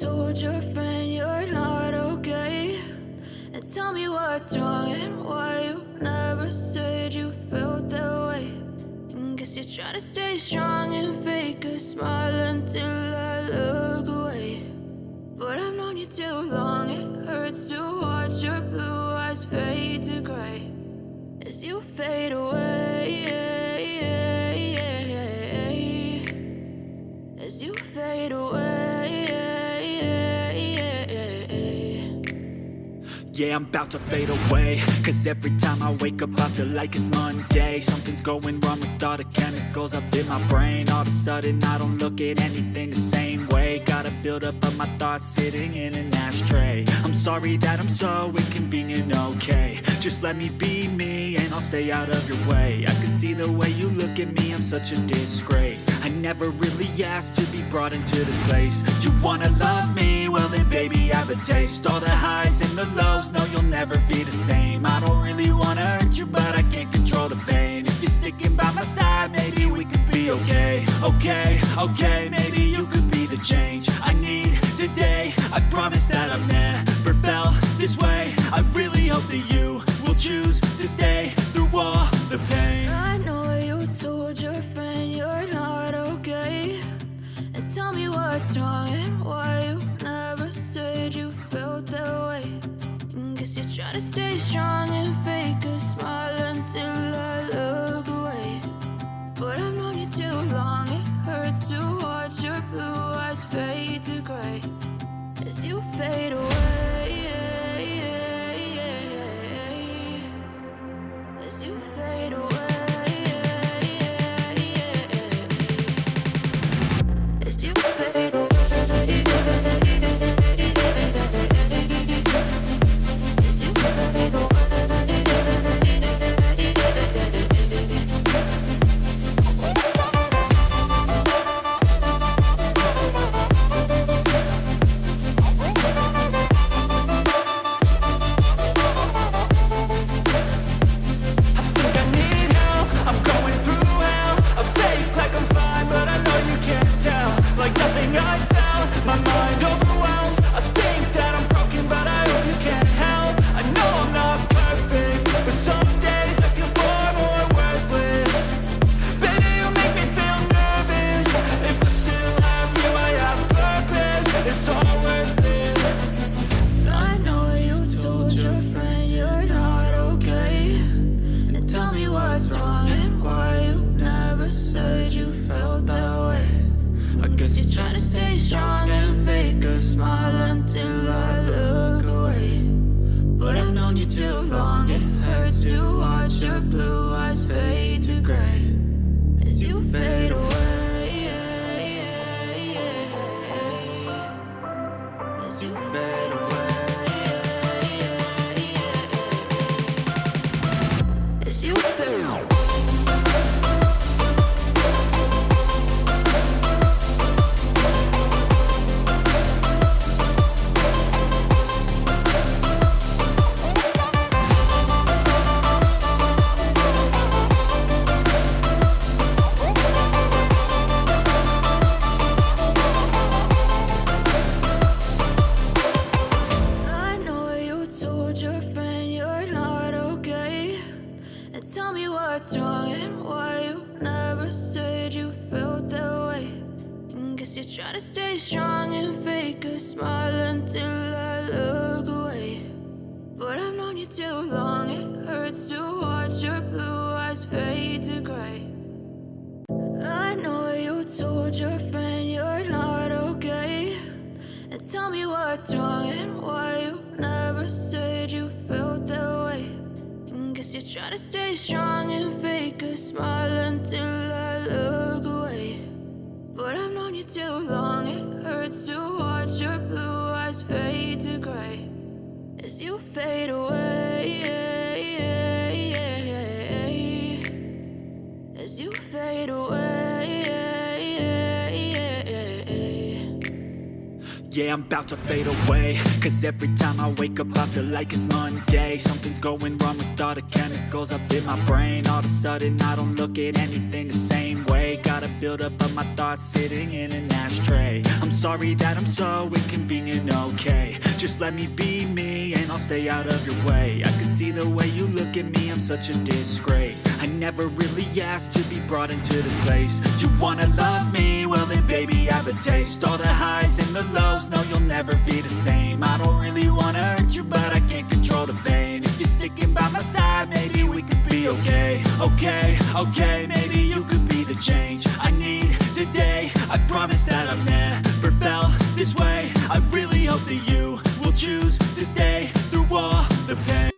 told your friend you're not okay? And tell me what's wrong and why you never said you felt that way. And guess you're trying to stay strong and fake a smile until I look away. But I've known you too long, it hurts to watch your blue eyes fade to gray as you fade away. As you fade away. Yeah, I'm about to fade away, cause every time I wake up I feel like it's Monday. Something's going wrong with all the chemicals up in my brain. All of a sudden I don't look at anything the same way. Got a build up of my thoughts sitting in an ashtray. I'm sorry that I'm so inconvenient, okay? Just let me be me and I'll stay out of your way. I can see the way you look at me, I'm such a disgrace. I never really asked to be brought into this place. You wanna love me? Well then baby I have a taste. All the highs and the lows, no you'll never be the same. I don't really wanna hurt you but I can't control the pain. If you're sticking by my side maybe we could be okay. Okay, maybe you could be the change I need today. I promise that I've never felt this way. I really hope that you will choose to stay through all the pain. I know you told your friend you're not okay. And tell me what's wrong and why you never said you felt that way. And guess you're trying to stay strong and fake a smile until I look away. But I've known you too long, it hurts to watch your blue eyes fade to gray as you fade away. As you fade away. As you fade away. Yeah, I'm about to fade away, cause every time I wake up I feel like it's Monday. Something's going wrong with all the chemicals up in my brain. All of a sudden I don't look at anything the same way. Gotta build up of my thoughts sitting in an ashtray. I'm sorry that I'm so inconvenient, okay. Just let me be me and I'll stay out of your way. I can see the way you look at me, I'm such a disgrace. I never really asked to be brought into this place. You wanna love me? Well then baby have a taste. All the highs and the lows, no you'll never be the same. I don't really wanna hurt you but I can't control the pain. If you're sticking by my side, maybe we could be okay. Okay, okay, maybe you could be the change I need today. I promise that I've never felt this way. I really hope that you will choose to stay through all the pain.